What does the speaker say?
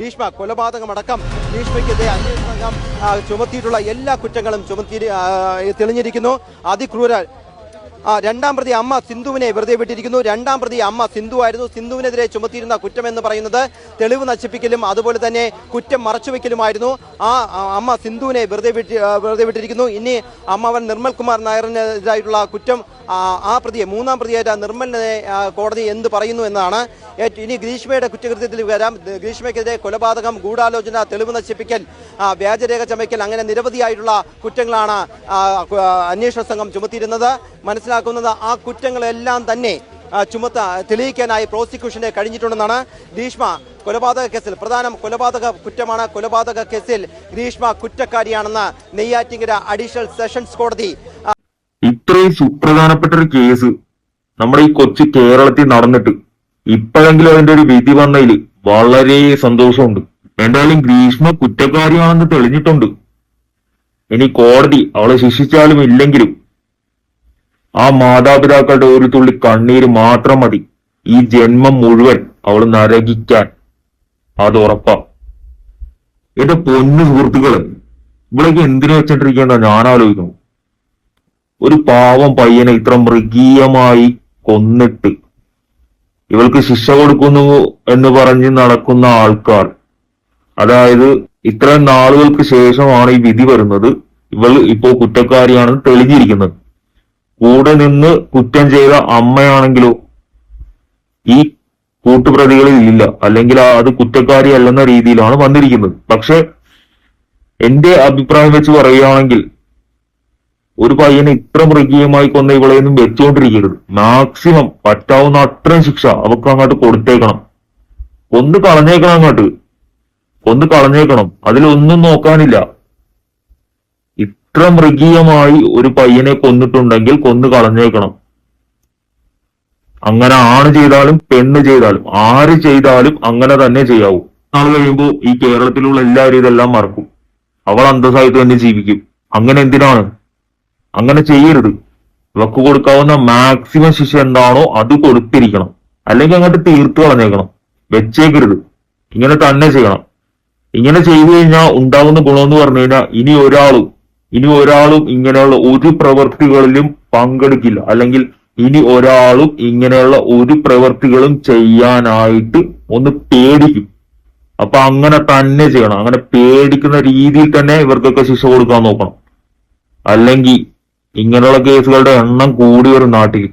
ഭീഷ്മ കൊലപാതകമടക്കം ഭീഷ്മയ്ക്കെതിരെ അന്വേഷണ സംഘം ചുമത്തിയിട്ടുള്ള എല്ലാ കുറ്റങ്ങളും തെളിഞ്ഞിരിക്കുന്നു. അതിക്രൂര രണ്ടാം പ്രതി അമ്മ സിന്ധുവിനെ വെറുതെ വിട്ടിരിക്കുന്നു. രണ്ടാം പ്രതി അമ്മ സിന്ധു ആയിരുന്നു. സിന്ധുവിനെതിരെ ചുമത്തിയിരുന്ന കുറ്റമെന്ന് പറയുന്നത് തെളിവ് നശിപ്പിക്കലും അതുപോലെ തന്നെ കുറ്റം മറച്ചുവെക്കലുമായിരുന്നു. ആ അമ്മ സിന്ധുവിനെ വെറുതെ വിട്ടിരിക്കുന്നു. ഇനി അമ്മാവൻ നിർമ്മൽ കുമാർ നായറിനെതിരായിട്ടുള്ള കുറ്റം ആ പ്രതിയെ മൂന്നാം പ്രതിയായിട്ട് നിർമ്മലിനെ കോടതി എന്ത് പറയുന്നു എന്നാണ്. ഇനി ഗ്രീഷ്മയുടെ കുറ്റകൃത്യത്തിൽ വരാം. ഗ്രീഷ്മയ്ക്കെതിരെ കൊലപാതകം, ഗൂഢാലോചന, തെളിവ് നശിപ്പിക്കൽ, വ്യാജരേഖ ചമയ്ക്കൽ, അങ്ങനെ നിരവധിയായിട്ടുള്ള കുറ്റങ്ങളാണ് അന്വേഷണ സംഘം ചുമത്തിയിരുന്നത്. മനസ്സിലാക്കുന്നത് ആ കുറ്റങ്ങളെല്ലാം തന്നെ തെളിയിക്കാനായി പ്രോസിക്യൂഷന് കഴിഞ്ഞിട്ടുണ്ടെന്നാണ്. ഗ്രീഷ്മ കൊലപാതക കേസിൽ പ്രധാന കൊലപാതക കുറ്റമാണ്. കൊലപാതക കേസിൽ ഗ്രീഷ്മ കുറ്റക്കാരിയാണെന്ന് നെയ്യാറ്റിങ്കര അഡീഷണൽ സെഷൻസ് കോടതി. ഇത്രയും സുപ്രധാനപ്പെട്ട ഒരു കേസ് നമ്മുടെ ഈ കൊച്ചു കേരളത്തിൽ നടന്നിട്ട് ഇപ്പോഴെങ്കിലും അതിന്റെ ഒരു വിധി വന്നതിൽ വളരെ സന്തോഷമുണ്ട്. എന്തായാലും ഗ്രീഷ്മ കുറ്റക്കാരിയാണെന്ന് തെളിഞ്ഞിട്ടുണ്ട്. ഇനി കോടതി അവളെ ശിക്ഷിച്ചാലും ഇല്ലെങ്കിലും ആ മാതാപിതാക്കളുടെ ഒരു തുള്ളി കണ്ണീര് മാത്രം മതി ഈ ജന്മം മുഴുവൻ അവൾ നരകിക്കാൻ. അത് ഉറപ്പാ. എന്റെ പൊന്നു സുഹൃത്തുക്കള്, ഇവിടേക്ക് എന്തിനു വെച്ചിട്ടിരിക്കുന്ന ഞാൻ ആലോചിക്കുന്നു. ഒരു പാവം പയ്യനെ ഇത്ര മൃഗീയമായി കൊന്നിട്ട് ഇവൾക്ക് ശിക്ഷ കൊടുക്കുന്നു എന്ന് പറഞ്ഞ് നടക്കുന്ന ആൾക്കാർ, അതായത് ഇത്രയും നാളുകൾക്ക് ശേഷമാണ് ഈ വിധി വരുന്നത്. ഇവൾ ഇപ്പോ കുറ്റക്കാരിയാണെന്ന് തെളിഞ്ഞിരിക്കുന്നത്. കൂടെ നിന്ന് കുറ്റം ചെയ്ത അമ്മയാണെങ്കിലോ ഈ കൂട്ടുപ്രതികളിൽ ഇല്ല, അല്ലെങ്കിൽ അത് കുറ്റക്കാരി അല്ലെന്ന രീതിയിലാണ് വന്നിരിക്കുന്നത്. പക്ഷെ എന്റെ അഭിപ്രായം വെച്ച് പറയുകയാണെങ്കിൽ ഒരു പയ്യനെ ഇത്ര മൃഗീയമായി കൊന്ന ഇവളെയൊന്നും വെച്ചുകൊണ്ടിരിക്കരുത്. മാക്സിമം പറ്റാവുന്ന അത്രയും ശിക്ഷ അവർക്ക് അങ്ങോട്ട് കൊടുത്തേക്കണം. കൊന്നു കളഞ്ഞേക്കണം. അതിലൊന്നും നോക്കാനില്ല. ഇത്ര മൃഗീയമായി ഒരു പയ്യനെ കൊന്നിട്ടുണ്ടെങ്കിൽ കൊന്നു കളഞ്ഞേക്കണം. അങ്ങനെ ആണ് ചെയ്താലും പെണ്ണ് ചെയ്താലും ആര് ചെയ്താലും അങ്ങനെ തന്നെ ചെയ്യാവൂ. നാൾ കഴിയുമ്പോൾ ഈ കേരളത്തിലുള്ള എല്ലാവരും ഇതെല്ലാം മറക്കും. അവൾ അന്തസ്സായിട്ട് തന്നെ ജീവിക്കും. അങ്ങനെ ചെയ്യരുത്. ഇവക്ക് കൊടുക്കാവുന്ന മാക്സിമം ശിക്ഷ എന്താണോ അത് കൊടുത്തിരിക്കണം. അല്ലെങ്കിൽ അങ്ങോട്ട് തീർത്തു കളഞ്ഞേക്കണം. വെച്ചേക്കരുത്. ഇങ്ങനെ തന്നെ ചെയ്യണം. ഇങ്ങനെ ചെയ്തു കഴിഞ്ഞാൽ ഉണ്ടാകുന്ന ഗുണമെന്ന് പറഞ്ഞു കഴിഞ്ഞാൽ ഇനി ഒരാളും ഇങ്ങനെയുള്ള ഒരു പ്രവൃത്തികളിലും പങ്കെടുക്കില്ല. അല്ലെങ്കിൽ ഇനി ഒരാളും ഇങ്ങനെയുള്ള ഒരു പ്രവൃത്തികളും ചെയ്യാനായിട്ട് ഒന്ന് പേടിക്കും. അപ്പൊ അങ്ങനെ തന്നെ ചെയ്യണം. അങ്ങനെ പേടിക്കുന്ന രീതിയിൽ തന്നെ ഇവർക്കൊക്കെ ശിക്ഷ കൊടുക്കാൻ നോക്കണം. അല്ലെങ്കിൽ ഇങ്ങനെയുള്ള കേസുകളുടെ എണ്ണം കൂടി വരും നാട്ടിൽ.